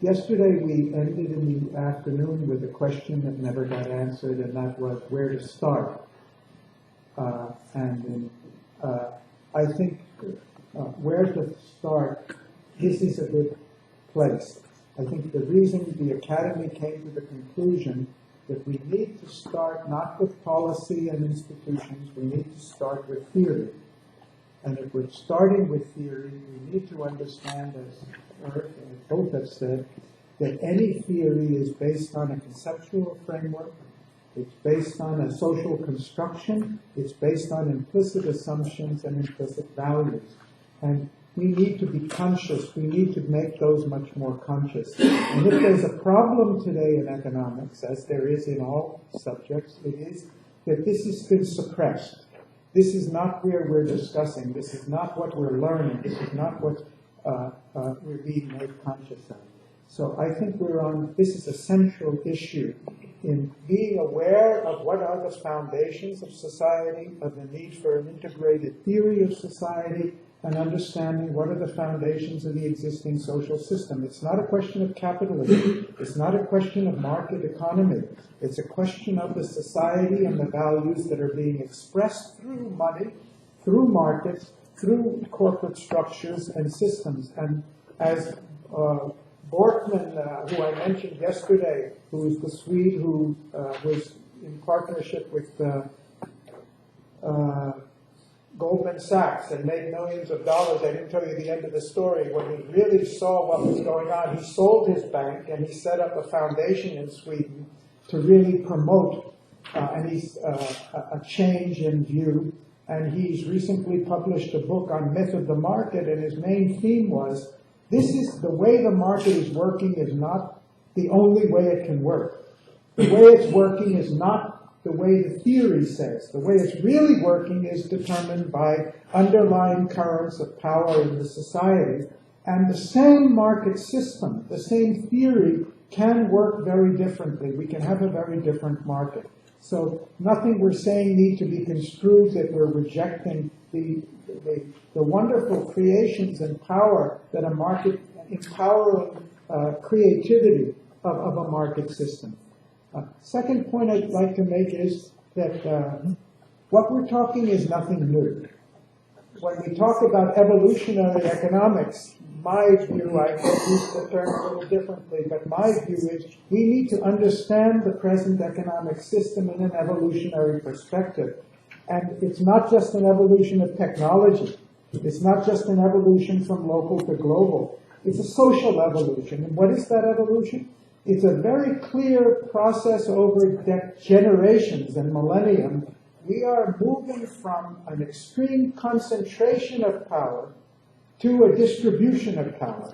Yesterday we ended in the afternoon with a question that never got answered, and that was where to start. I think where to start, this is a good place. I think the reason the Academy came to the conclusion that we need to start not with policy and institutions, we need to start with theory. And if we're starting with theory, we need to understand, as Earth and both have said, that any theory is based on a conceptual framework, it's based on a social construction, it's based on implicit assumptions and implicit values. And we need to be conscious, we need to make those much more conscious. And if there's a problem today in economics, as there is in all subjects, it is that this has been suppressed. This is not where we're discussing. This is not what we're learning. This is not what we're being made conscious of. So I think this is a central issue in being aware of what are the foundations of society, of the need for an integrated theory of society, and understanding what are the foundations of the existing social system. It's not a question of capitalism. It's not a question of market economy. It's a question of the society and the values that are being expressed through money, through markets, through corporate structures and systems. And as Borkman, who I mentioned yesterday, who is the Swede who was in partnership with Goldman Sachs and made millions of dollars. I didn't tell you the end of the story. When he really saw what was going on, he sold his bank and he set up a foundation in Sweden to really promote a change in view. And he's recently published a book on myth of the market, and his main theme was, this is the way the market is working is not the only way it can work. The way it's working is not the way the theory says. The way it's really working is determined by underlying currents of power in the society. And the same market system, the same theory, can work very differently. We can have a very different market. So nothing we're saying need to be construed that we're rejecting the wonderful creations and power that a market, empowering creativity of a market system. Second point I'd like to make is that what we're talking is nothing new. When we talk about evolutionary economics, my view, I use the term a little differently, but my view is we need to understand the present economic system in an evolutionary perspective. And it's not just an evolution of technology. It's not just an evolution from local to global. It's a social evolution. And what is that evolution? It's a very clear process over generations and millennium. We are moving from an extreme concentration of power to a distribution of power.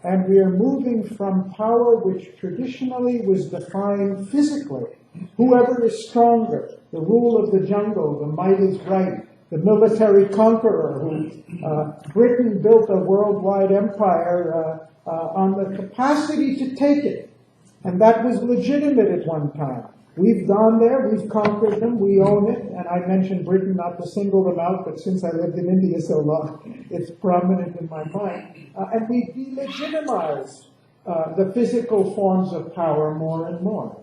And we are moving from power which traditionally was defined physically. Whoever is stronger, the rule of the jungle, the might is right, the military conqueror, who Britain built a worldwide empire on the capacity to take it. And that was legitimate at one time. We've gone there, we've conquered them, we own it, and I mentioned Britain not to single them out, but since I lived in India so long, it's prominent in my mind. And we delegitimize the physical forms of power more and more.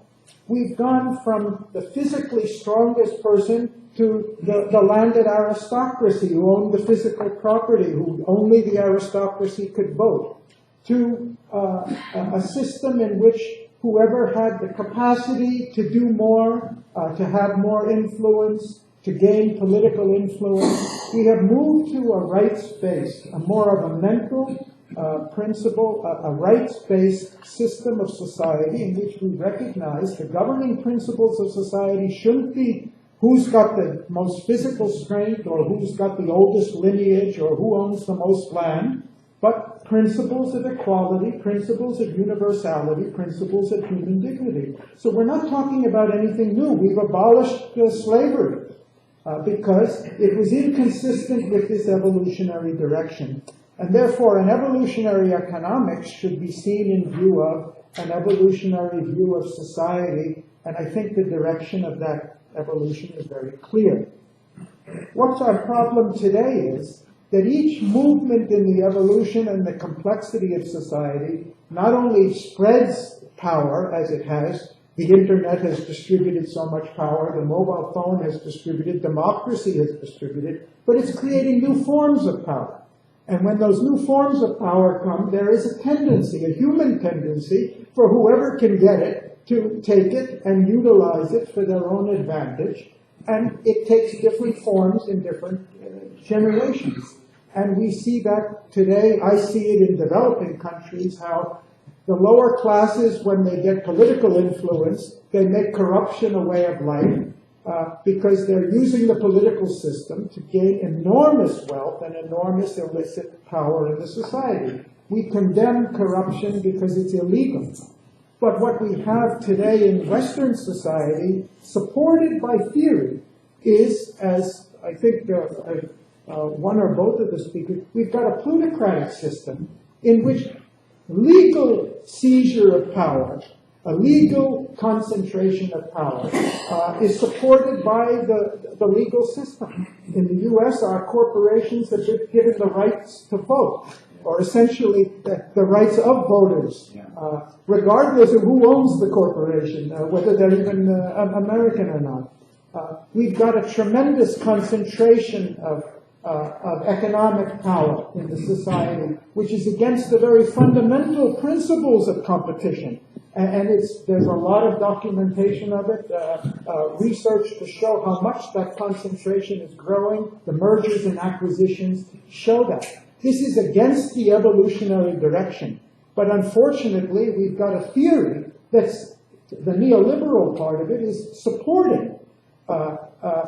We've gone from the physically strongest person to the landed aristocracy who owned the physical property, who only the aristocracy could vote, to a system in which whoever had the capacity to do more, to have more influence, to gain political influence, we have moved to a rights-based, a more of a mental principle, a rights-based system of society in which we recognize the governing principles of society shouldn't be who's got the most physical strength or who's got the oldest lineage or who owns the most land, but principles of equality, principles of universality, principles of human dignity. So we're not talking about anything new. We've abolished slavery because it was inconsistent with this evolutionary direction. And therefore, an evolutionary economics should be seen in view of an evolutionary view of society, and I think the direction of that evolution is very clear. What's our problem today is that each movement in the evolution and the complexity of society not only spreads power as it has, the internet has distributed so much power, the mobile phone has distributed, democracy has distributed, but it's creating new forms of power. And when those new forms of power come, there is a tendency, a human tendency, for whoever can get it to take it and utilize it for their own advantage. And it takes different forms in different generations. And we see that today. I see it in developing countries, how the lower classes, when they get political influence, they make corruption a way of life because they're using the political system to gain enormous wealth and enormous illicit power in the society. We condemn corruption because it's illegal. But what we have today in Western society, supported by theory, is, as I think one or both of the speakers, we've got a plutocratic system in which legal seizure of power, a legal concentration of power, is supported by the legal system. In the U.S., our corporations have been given the rights to vote, or essentially the rights of voters, regardless of who owns the corporation, whether they're even American or not. We've got a tremendous concentration of economic power in the society, which is against the very fundamental principles of competition. And there's a lot of documentation of it, research to show how much that concentration is growing. The mergers and acquisitions show that. This is against the evolutionary direction. But unfortunately, we've got a theory that's, the neoliberal part of it is supporting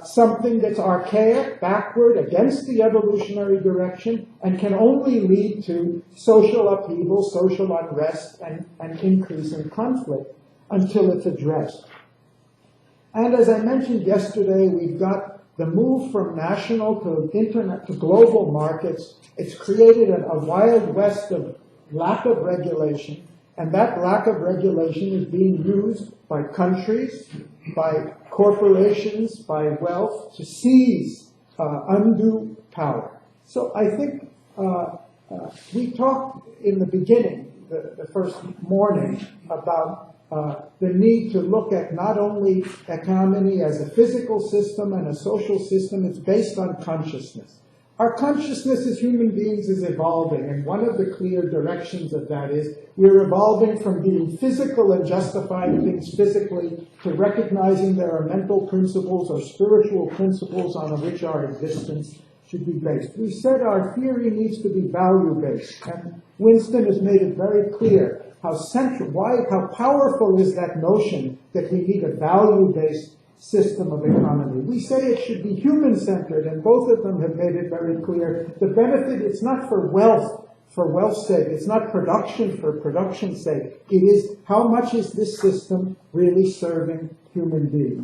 something that's archaic, backward, against the evolutionary direction, and can only lead to social upheaval, social unrest, and increase in conflict until it's addressed. And as I mentioned yesterday, we've got the move from national to internet to global markets. It's created a wild west of lack of regulation, and that lack of regulation is being used by countries, by corporations, by wealth, to seize undue power. So I think we talked in the beginning, the first morning, about the need to look at not only economy as a physical system and a social system, it's based on consciousness. Our consciousness as human beings is evolving, and one of the clear directions of that is we're evolving from being physical and justifying things physically to recognizing there are mental principles or spiritual principles on which our existence should be based. We said our theory needs to be value-based, and Winston has made it very clear how powerful is that notion that we need a value-based system of economy. We say it should be human-centered, and both of them have made it very clear. The benefit, it's not for wealth's sake. It's not production for production's sake. It is how much is this system really serving human beings.